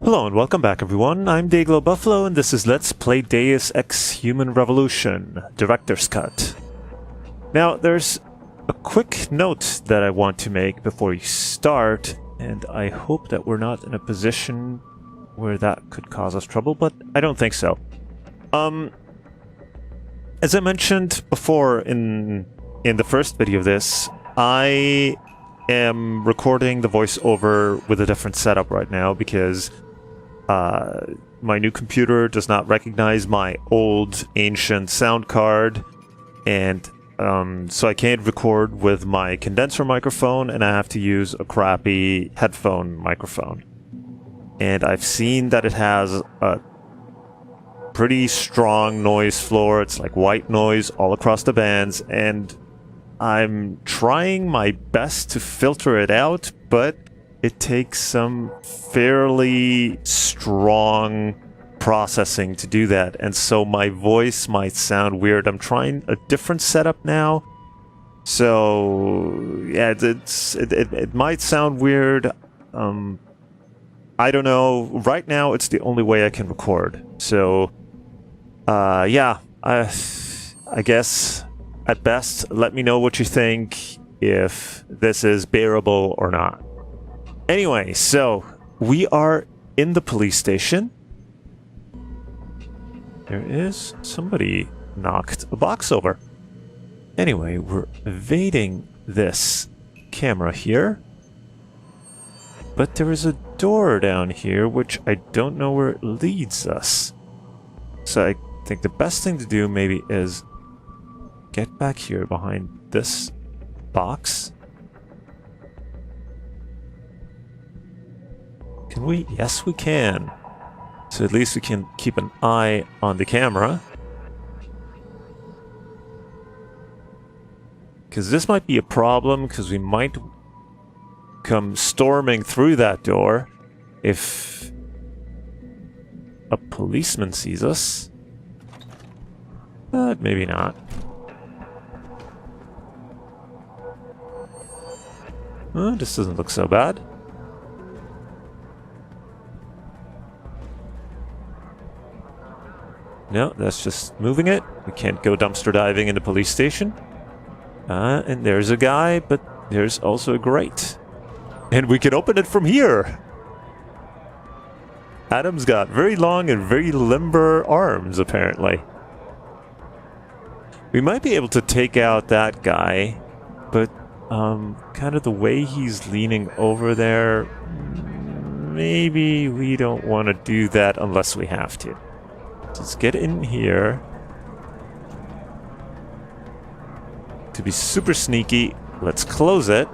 Hello and welcome back everyone, I'm Day-Glo Buffalo and this is Let's Play Deus Ex Human Revolution, Director's Cut. Now there's a quick note that I want to make before you start, and I hope that we're not in a position where that could cause us trouble, but I don't think so. As I mentioned before in the first video of this, I am recording the voiceover with a different setup right now because my new computer does not recognize my old ancient sound card, and so I can't record with my condenser microphone and I have to use a crappy headphone microphone. And I've seen that it has a pretty strong noise floor. It's like white noise all across the bands, and I'm trying my best to filter it out, but it takes some fairly strong processing to do that, and so my voice might sound weird. I'm trying a different setup now, so yeah, it might sound weird. I don't know. Right now, it's the only way I can record. So, yeah, I guess at best, let me know what you think, if this is bearable or not. Anyway, so we are in the police station. There is somebody knocked a box over. Anyway, we're evading this camera here. But there is a door down here, which I don't know where it leads us. So I think the best thing to do maybe is get back here behind this box. Can we? Yes, we can. So at least we can keep an eye on the camera. Because this might be a problem, because we might come storming through that door if a policeman sees us. But maybe not. This doesn't look so bad. No, that's just moving it. We can't go dumpster diving in the police station. And there's a guy, but there's also a grate. And we can open it from here! Adam's got very long and very limber arms, apparently. We might be able to take out that guy, but kind of the way he's leaning over there, maybe we don't want to do that unless we have to. So let's get in here. To be super sneaky, let's close it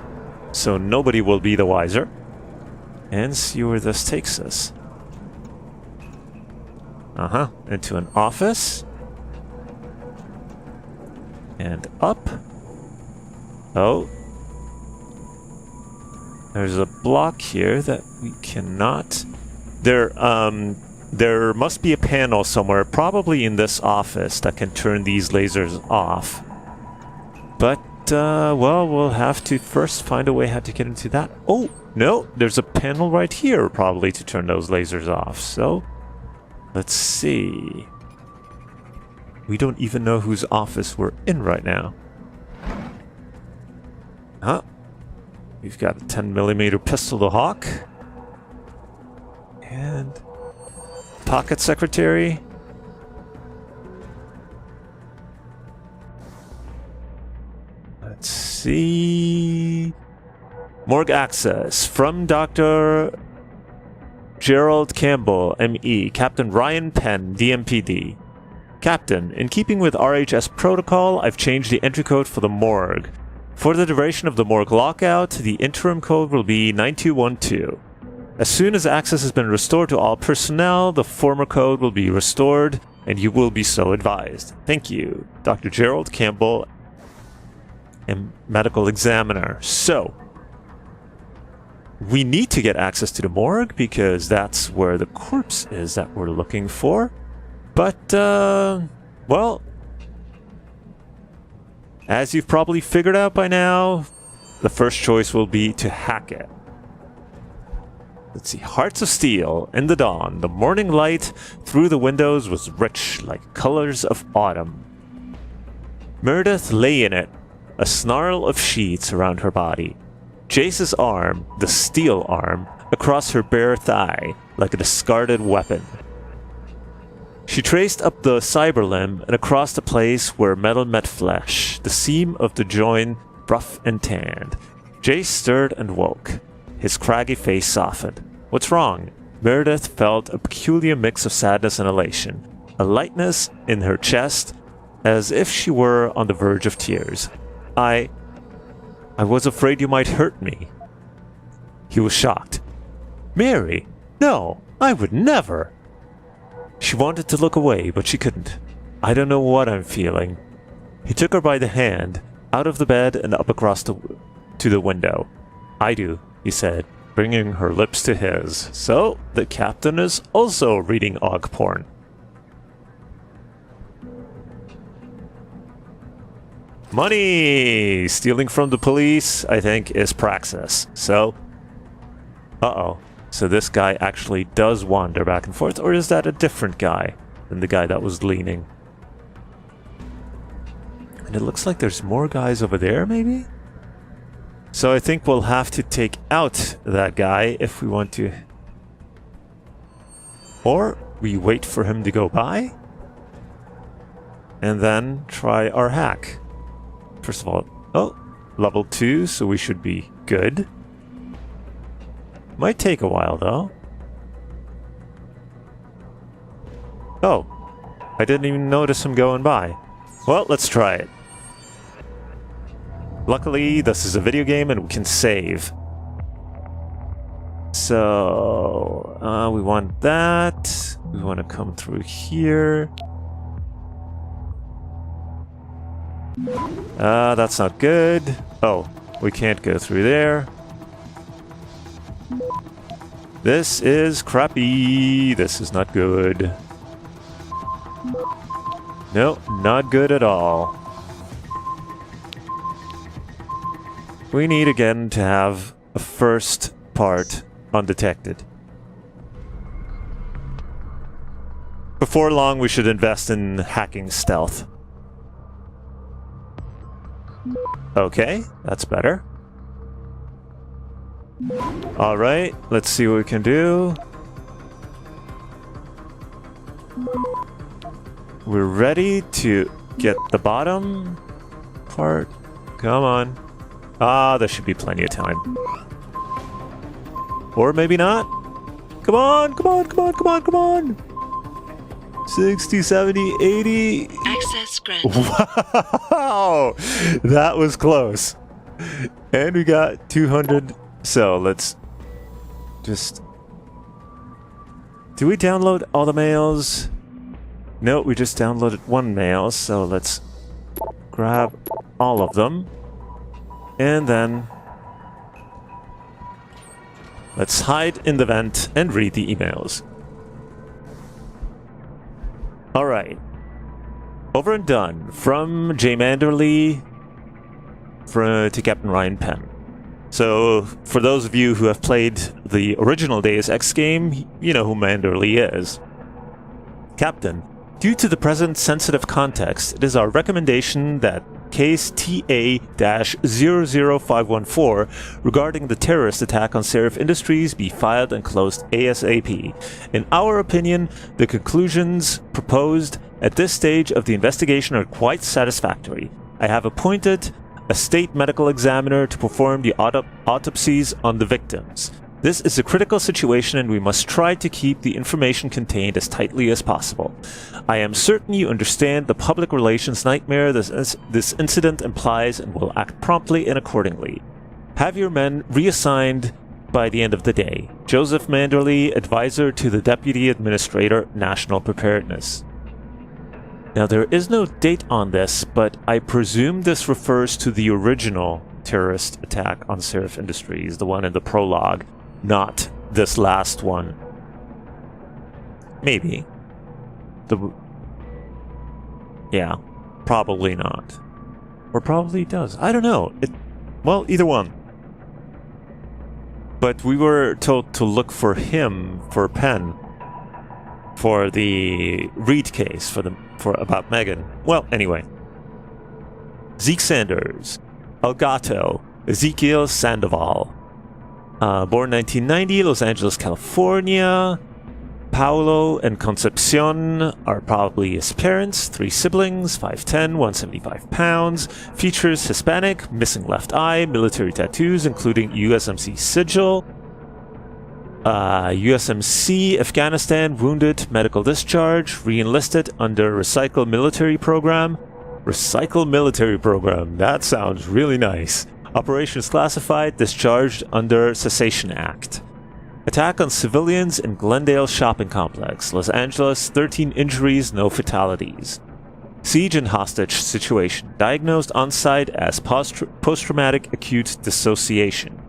so nobody will be the wiser, and see where this takes us. Into an office. And up. Oh. There's a block here that we cannot... There must be a panel somewhere, probably in this office, that can turn these lasers off. But, well, we'll have to first find a way how to get into that. Oh, no, there's a panel right here, probably, to turn those lasers off. So, let's see. We don't even know whose office we're in right now. We've got a 10mm pistol to hawk. And... pocket secretary. Let's see. Morgue access from Dr. Gerald Campbell, ME, Captain Ryan Penn, DMPD. Captain, in keeping with RHS protocol, I've changed the entry code for the morgue. For the duration of the morgue lockout, the interim code will be 9212. As soon as access has been restored to all personnel, the former code will be restored, and you will be so advised. Thank you, Dr. Gerald Campbell, and medical examiner. So, we need to get access to the morgue, because that's where the corpse is that we're looking for. But, well, as you've probably figured out by now, the first choice will be to hack it. Let's see. Hearts of steel. In the dawn, the morning light through the windows was rich like colors of autumn. Meredith lay in it, a snarl of sheets around her body. Jace's arm, the steel arm, across her bare thigh, like a discarded weapon. She traced up the cyber limb and across the place where metal met flesh, the seam of the joint rough and tanned. Jace stirred and woke. His craggy face softened. What's wrong? Meredith felt a peculiar mix of sadness and elation, a lightness in her chest, as if she were on the verge of tears. I was afraid you might hurt me. He was shocked. Mary, no, I would never. She wanted to look away, but she couldn't. I don't know what I'm feeling. He took her by the hand, out of the bed and up across to the window. I do, he said, bringing her lips to his. So, the captain is also reading og porn. Money! Stealing from the police, I think, is praxis. So, uh-oh. So this guy actually does wander back and forth, or is that a different guy than the guy that was leaning? And it looks like there's more guys over there, maybe? So I think we'll have to take out that guy if we want to. Or we wait for him to go by and then try our hack. First of all, oh, level 2, so we should be good. Might take a while though. Oh, I didn't even notice him going by. Well, let's try it. Luckily, this is a video game and we can save. So, we want that. We want to come through here. That's not good. Oh, we can't go through there. This is crappy. This is not good. No, not good at all. We need again to have a first part undetected. Before long, we should invest in hacking stealth. Okay, that's better. Alright, let's see what we can do. We're ready to get the bottom part. Come on. Ah, there should be plenty of time. Or maybe not. Come on, come on, come on, come on, come on. 60, 70, 80. Access granted. Wow! That was close. And we got 200. So let's just... Do we download all the mails? No, we just downloaded one mail, so let's grab all of them. And then let's hide in the vent and read the emails. Alright. Over and done. From J. Manderley to Captain Ryan Penn. So, for those of you who have played the original Deus Ex game, you know who Manderley is. Captain, due to the present sensitive context, it is our recommendation that Case TA-00514 regarding the terrorist attack on Serif Industries be filed and closed ASAP. In our opinion, the conclusions proposed at this stage of the investigation are quite satisfactory. I have appointed a state medical examiner to perform the autopsies on the victims. This is a critical situation and we must try to keep the information contained as tightly as possible. I am certain you understand the public relations nightmare this incident implies and will act promptly and accordingly. Have your men reassigned by the end of the day. Joseph Manderley, Advisor to the Deputy Administrator, National Preparedness. Now there is no date on this, but I presume this refers to the original terrorist attack on Serif Industries, the one in the prologue. Not this last one. Maybe. Yeah, probably not. Or probably does. I don't know. Well, either one. But we were told to look for him for Penn for the Reed case for about Megan. Well, anyway. Zeke Sanders, Elgato, Ezekiel Sandoval. Born 1990, Los Angeles, California. Paolo and Concepcion are probably his parents. 3 siblings, 5'10", 175 pounds. Features Hispanic, missing left eye, military tattoos, including USMC sigil. USMC, Afghanistan, wounded, medical discharge, re-enlisted under Recycle Military Program. Recycle Military Program, that sounds really nice. Operations classified, discharged under Cessation Act. Attack on civilians in Glendale Shopping Complex, Los Angeles, 13 injuries, no fatalities. Siege and hostage situation, diagnosed on-site as post-traumatic acute dissociation.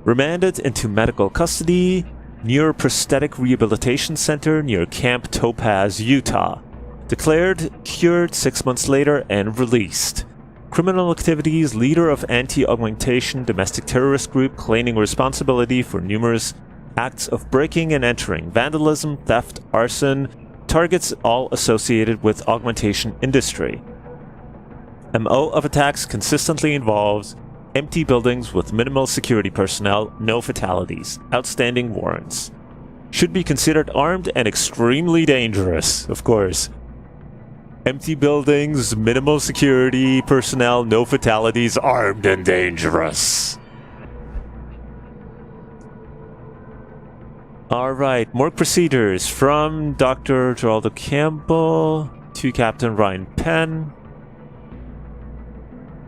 Remanded into medical custody, Neuroprosthetic Rehabilitation Center near Camp Topaz, Utah. Declared cured 6 months later and released. Criminal activities, leader of anti-augmentation domestic terrorist group claiming responsibility for numerous acts of breaking and entering, vandalism, theft, arson, targets all associated with augmentation industry. MO of attacks consistently involves empty buildings with minimal security personnel, no fatalities, outstanding warrants. Should be considered armed and extremely dangerous, of course. Empty buildings, minimal security personnel, no fatalities, armed and dangerous. Alright, more procedures from Dr. Geraldo Campbell to Captain Ryan Penn.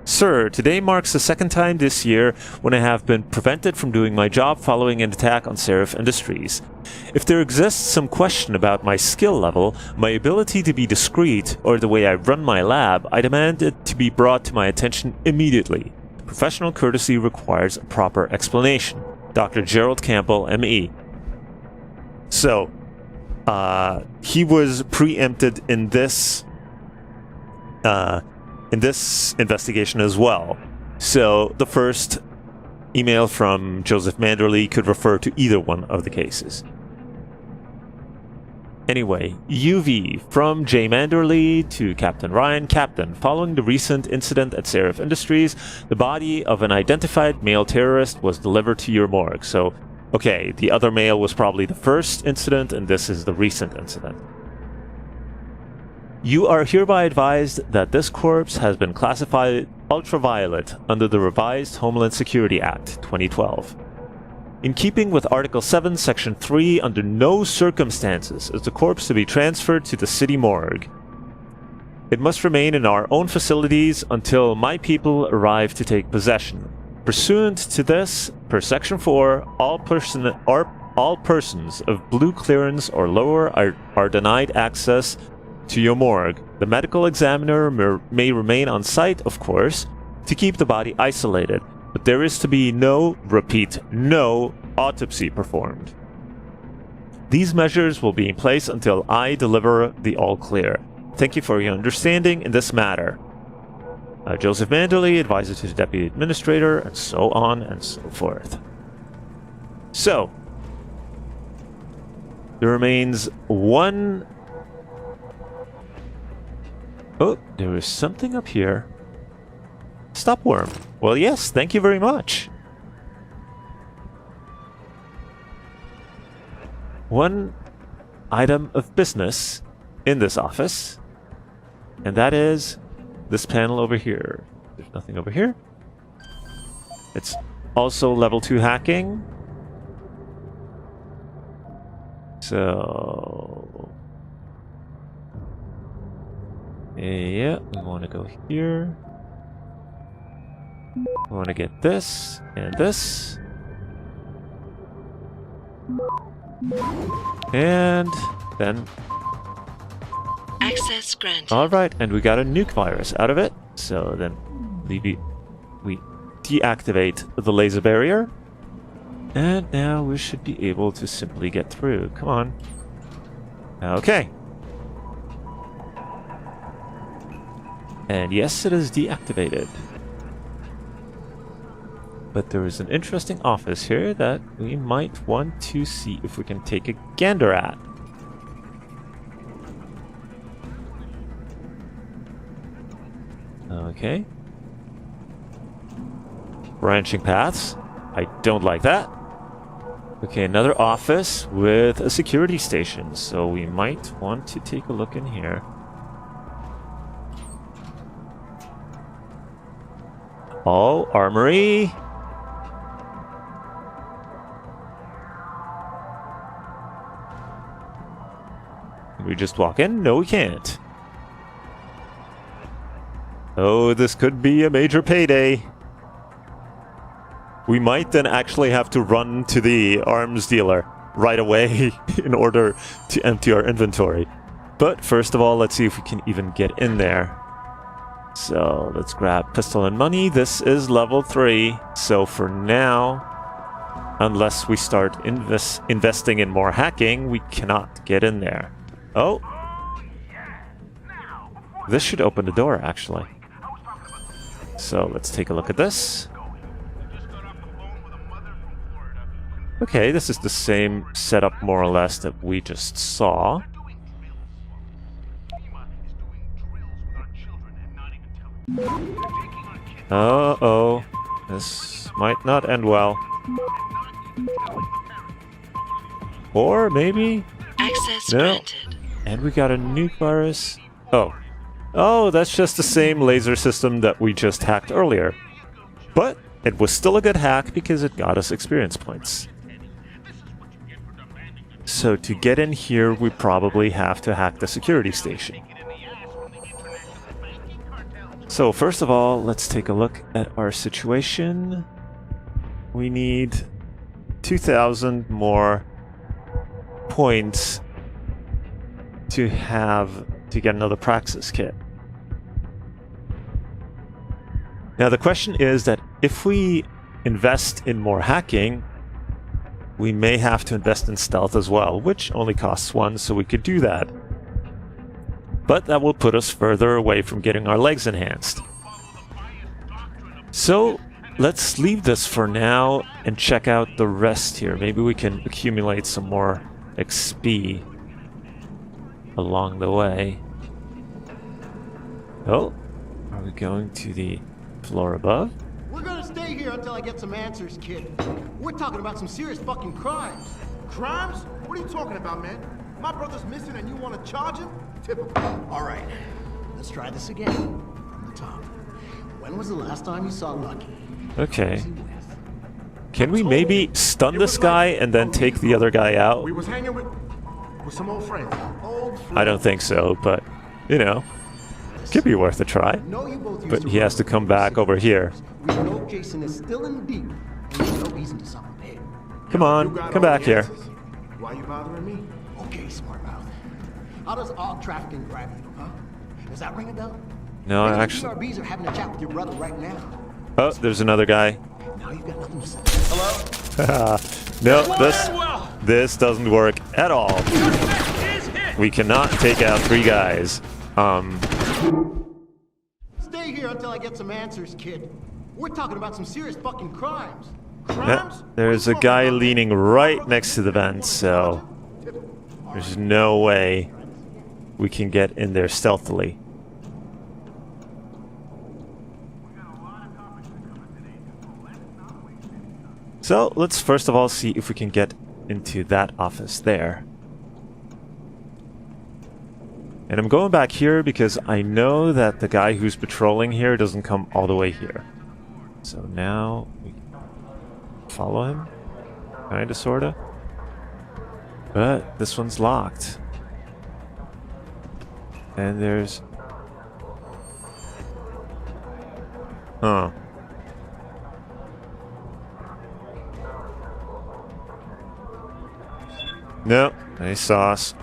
Sir, today marks the second time this year when I have been prevented from doing my job following an attack on Seraph Industries. If there exists some question about my skill level, my ability to be discreet, or the way I run my lab, I demand it to be brought to my attention immediately. Professional courtesy requires a proper explanation. Dr. Gerald Campbell, M.E. So, he was preempted in this investigation as well. So the first email from Joseph Manderley could refer to either one of the cases. Anyway, UV from J. Manderley to Captain Ryan. Captain, following the recent incident at Seraph Industries, the body of an identified male terrorist was delivered to your morgue. So, okay, the other male was probably the first incident, and this is the recent incident. You are hereby advised that this corpse has been classified ultraviolet under the revised Homeland Security Act 2012. In keeping with Article 7, Section 3, under no circumstances is the corpse to be transferred to the city morgue. It must remain in our own facilities until my people arrive to take possession. Pursuant to this, per Section 4, all persons of blue clearance or lower are denied access to your morgue. The medical examiner may remain on site, of course, to keep the body isolated, but there is to be no, repeat, no autopsy performed. These measures will be in place until I deliver the all clear. Thank you for your understanding in this matter. Joseph Manderley, advisor to the Deputy Administrator, and so on and so forth. So, there remains one... Oh, there is something up here. Stopworm. Well, yes, thank you very much. One item of business in this office, and that is this panel over here. There's nothing over here. It's also level 2 hacking. So... yeah, we want to go here. We want to get this and this. And then... access granted. Alright, and we got a nuke virus out of it. So then we deactivate the laser barrier. And now we should be able to simply get through. Come on. Okay. And yes, it is deactivated. but there is an interesting office here that we might want to see if we can take a gander at. Okay. Branching paths. I don't like that. Okay, another office with a security station, so we might want to take a look in here. Oh, armory. Can we just walk in? No, we can't. Oh, this could be a major payday. We might then actually have to run to the arms dealer right away in order to empty our inventory. But first of all, let's see if we can even get in there. So let's grab pistol and money. This is level 3. So for now, unless we start investing in more hacking, we cannot get in there. Oh. This should open the door, actually. So let's take a look at this. Okay, this is the same setup more or less that we just saw. Uh-oh. This might not end well. Or maybe... Access no. granted. And we got a nuke virus. Oh. Oh, that's just the same laser system that we just hacked earlier. But it was still a good hack because it got us experience points. So to get in here, we probably have to hack the security station. So first of all, let's take a look at our situation. We need 2,000 more points to get another Praxis kit. Now the question is that if we invest in more hacking, we may have to invest in stealth as well, which only costs 1, so we could do that. But that will put us further away from getting our legs enhanced. So let's leave this for now and check out the rest here. Maybe we can accumulate some more XP along the way. Oh, are we going to the floor above? We're gonna stay here until I get some answers, kid. We're talking about some serious fucking crimes. Crimes? What are you talking about, man? My brother's missing and you want to charge him? Typical. All right, let's try this again from the top. When was the last time you saw Lucky? Okay. Can we maybe stun this guy and then take the other guy out? We was hanging with some old friends. I don't think so, but, you know, could be worth a try. But he has to come back over here. We know Jason is still in the deep, and there's no reason to something big. Come on, come back here. Why you bothering me? Okay, smart mouth. How does all trafficking grab you, huh? Does that ring a bell? No, Maybe actually... the BRBs are having a chat with your brother right now. Oh, there's another guy. Now you've got nothing to say. Hello? No, this doesn't work at all. We cannot take out 3 guys. Stay here until I get some answers, kid. We're talking about some serious fucking crimes. Crimes? There's a guy leaning right next to the vent, so there's no way we can get in there stealthily. So let's first of all see if we can get into that office there. And I'm going back here because I know that the guy who's patrolling here doesn't come all the way here. So now we follow him, kinda, sorta. But this one's locked. And there's... Huh. Nope, nice sauce.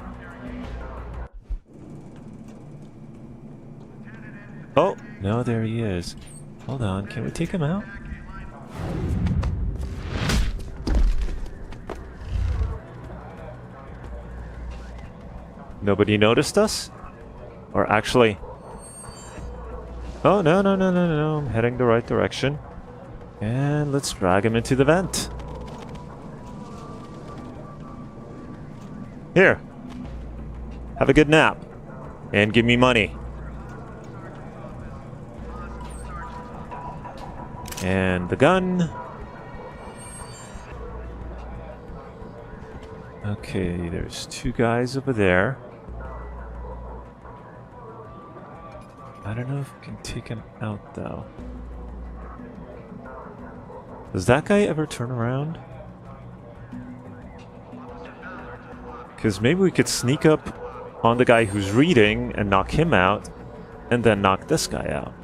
Oh, no, there he is. Hold on, can we take him out? Nobody noticed us? Or actually... Oh, no, I'm heading the right direction. And let's drag him into the vent. Here. Have a good nap. And give me money. And the gun. Okay, there's two guys over there. I don't know if we can take him out, though. Does that guy ever turn around? Because maybe we could sneak up on the guy who's reading and knock him out, and then knock this guy out.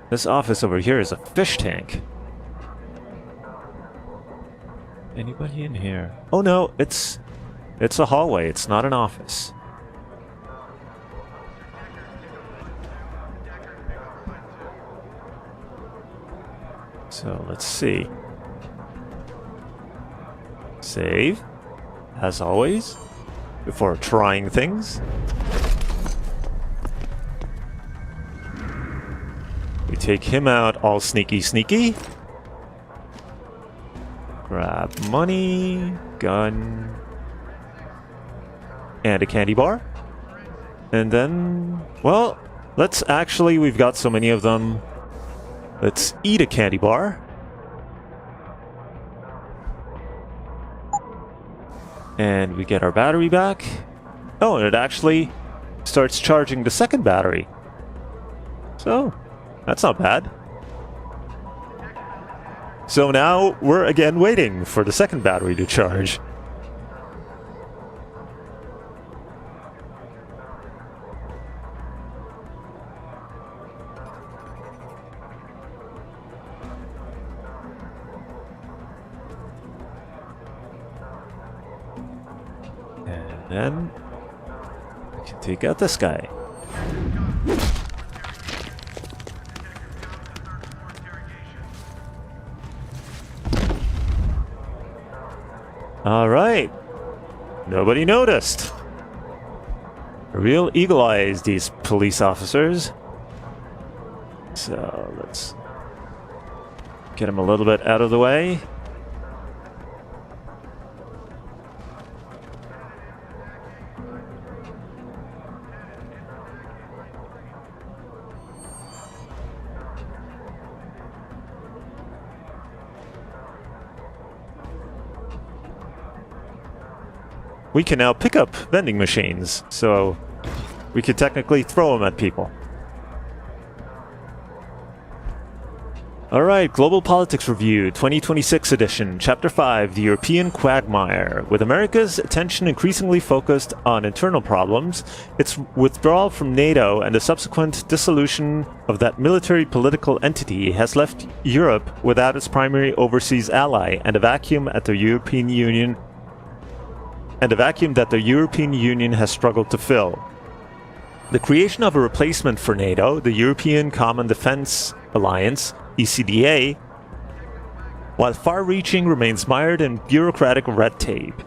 This office over here is a fish tank. Anybody in here? Oh no, it's a hallway, it's not an office. So let's see. Save, as always, before trying things. We take him out all sneaky sneaky. Grab money, gun, and a candy bar. And then, well, we've got so many of them. Let's eat a candy bar. And we get our battery back. Oh, and it actually starts charging the second battery. So, that's not bad. So now we're again waiting for the second battery to charge. And then we can take out this guy. All right. Nobody noticed. Real eagle eyes, these police officers. So let's get him a little bit out of the way. We can now pick up vending machines, so we could technically throw them at people. Alright, Global Politics Review, 2026 edition, Chapter 5, The European Quagmire. With America's attention increasingly focused on internal problems, its withdrawal from NATO and the subsequent dissolution of that military political entity has left Europe without its primary overseas ally and a vacuum at the European Union that the European Union has struggled to fill. The creation of a replacement for NATO, the European Common Defence Alliance, ECDA, while far-reaching, remains mired in bureaucratic red tape.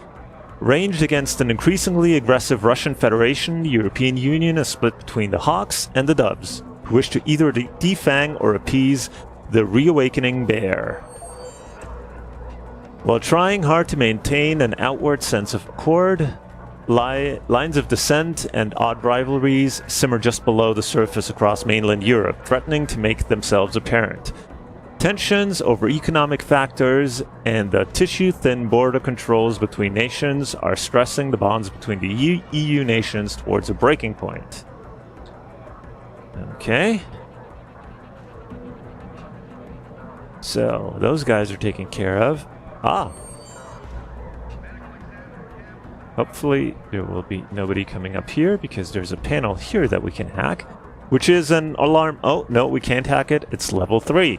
Ranged against an increasingly aggressive Russian Federation, the European Union is split between the hawks and the doves, who wish to either defang or appease the reawakening bear. While trying hard to maintain an outward sense of accord, lines of dissent and odd rivalries simmer just below the surface across mainland Europe, threatening to make themselves apparent. Tensions over economic factors and the tissue-thin border controls between nations are stressing the bonds between the EU nations towards a breaking point. Okay. So, those guys are taken care of. Ah. Hopefully there will be nobody coming up here because there's a panel here that we can hack, which is an alarm. Oh, no, we can't hack it. It's level 3.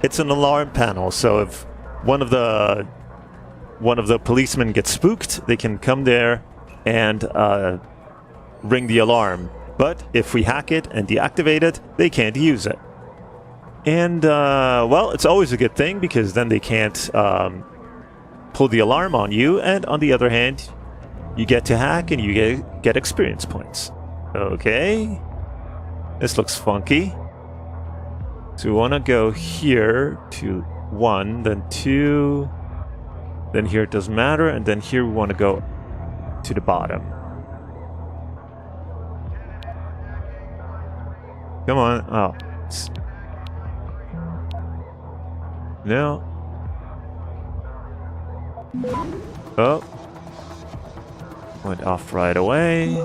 It's an alarm panel, so if one of the policemen gets spooked, they can come there and ring the alarm. But if we hack it and deactivate it, they can't use it. And, well, it's always a good thing because then they can't pull the alarm on you. And on the other hand, you get to hack and you get experience points. Okay. This looks funky. So we want to go here to 1, then 2, then here it doesn't matter, and then here we want to go to the bottom. Come on. Oh. No. Oh. Went off right away.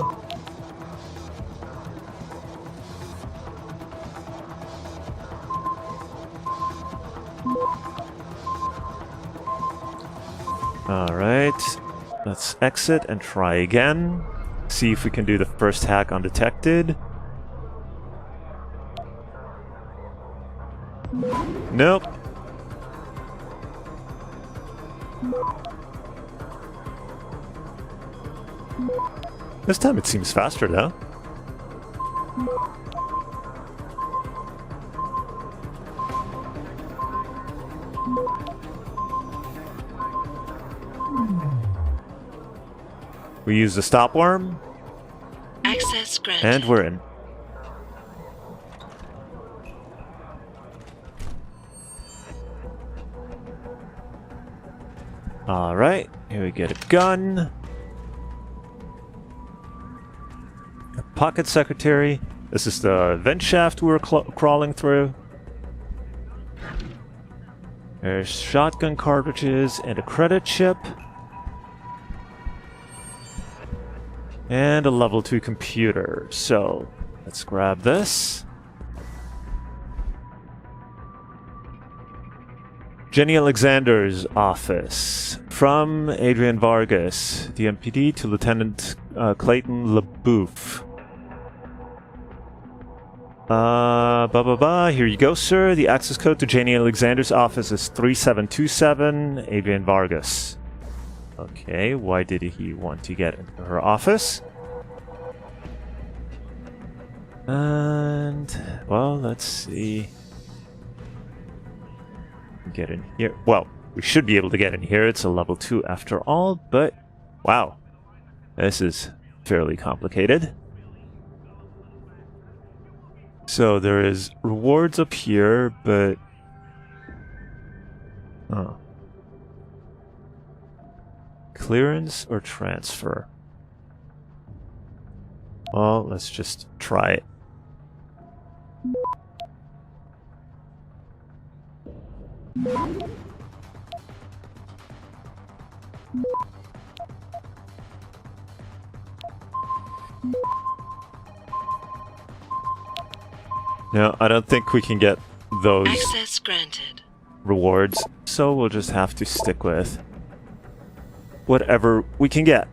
Alright. Let's exit and try again. See if we can do the first hack undetected. Nope. This time it seems faster though. We use the stop worm. Access granted. And we're in. Alright, here we get a gun. A pocket secretary. This is the vent shaft we were crawling through. There's shotgun cartridges and a credit chip. And a level 2 computer. So, let's grab this. Jenny Alexander's office. From Adrian Vargas, the MPD, to Lieutenant Clayton LaBouffe. Here you go, sir. The access code to Jenny Alexander's office is 3727, Adrian Vargas. Okay, why did he want to get into her office? And, well, let's see. Get in here. Well, we should be able to get in here. It's a level 2 after all, but wow. This is fairly complicated. So there is rewards up here, but... Oh. Clearance or transfer? Well, let's just try it. No, I don't think we can get those Access granted. rewards, so we'll just have to stick with whatever we can get.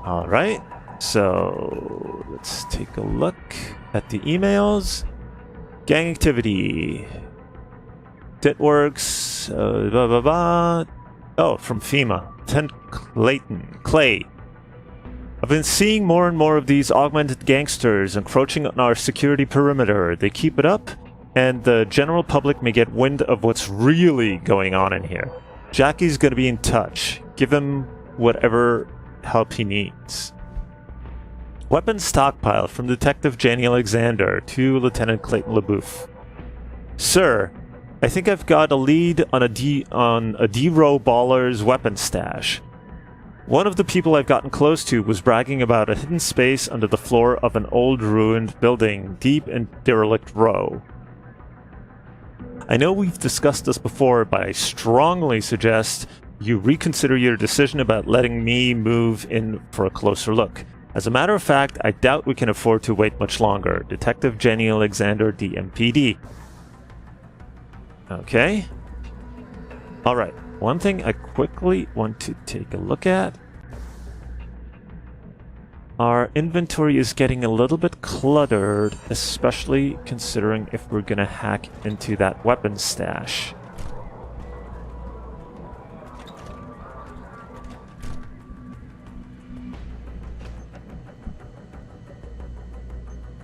Alright, so let's take a look at the emails. Gang activity. Ditworks. Blah, blah, blah. Oh, from FEMA. Clay. I've been seeing more and more of these augmented gangsters encroaching on our security perimeter. They keep it up, and the general public may get wind of what's really going on in here. Jackie's gonna be in touch. Give him whatever help he needs. Weapons stockpile from Detective Jenny Alexander to Lieutenant Clayton LaBouffe. Sir, I think I've got a lead on a D-Row baller's weapons stash. One of the people I've gotten close to was bragging about a hidden space under the floor of an old ruined building deep in derelict row. I know we've discussed this before, but I strongly suggest you reconsider your decision about letting me move in for a closer look. As a matter of fact, I doubt we can afford to wait much longer. Detective Jenny Alexander, DMPD. Okay. Alright, one thing I quickly want to take a look at. Our inventory is getting a little bit cluttered, especially considering if we're gonna hack into that weapons stash.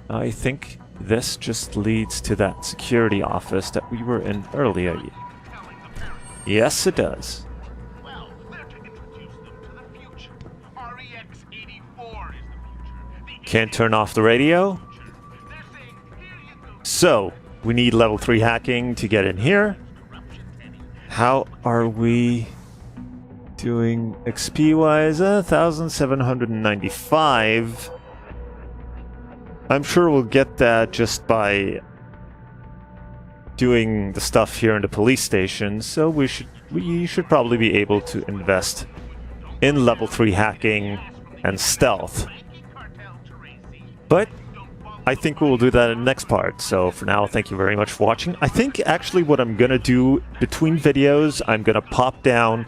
I think this just leads to that security office that we were in earlier. Yes, it does. Well, they're to introduce them to the future. REX-84 is the future. The Can't turn off the radio. So, we need level 3 hacking to get in here. How are we doing XP-wise? 1,795. I'm sure we'll get that just by doing the stuff here in the police station, so we should probably be able to invest in level 3 hacking and stealth. But I think we will do that in the next part. So for now, thank you very much for watching. I think actually what I'm gonna do between videos, I'm gonna pop down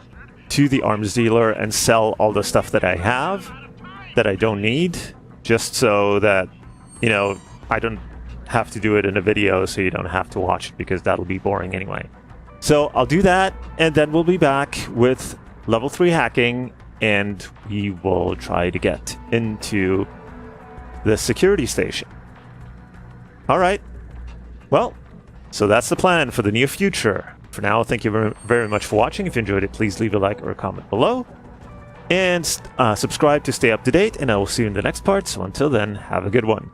to the arms dealer and sell all the stuff that I have that I don't need, just so that, you know, I don't have to do it in a video, so you don't have to watch it, because that'll be boring anyway. So I'll do that, and then we'll be back with level 3 hacking, and we will try to get into the security station. Alright, well, so that's the plan for the near future. For now, thank you very much for watching. If you enjoyed it, please leave a like or a comment below. And subscribe to stay up to date, and I will see you in the next part. So until then, have a good one.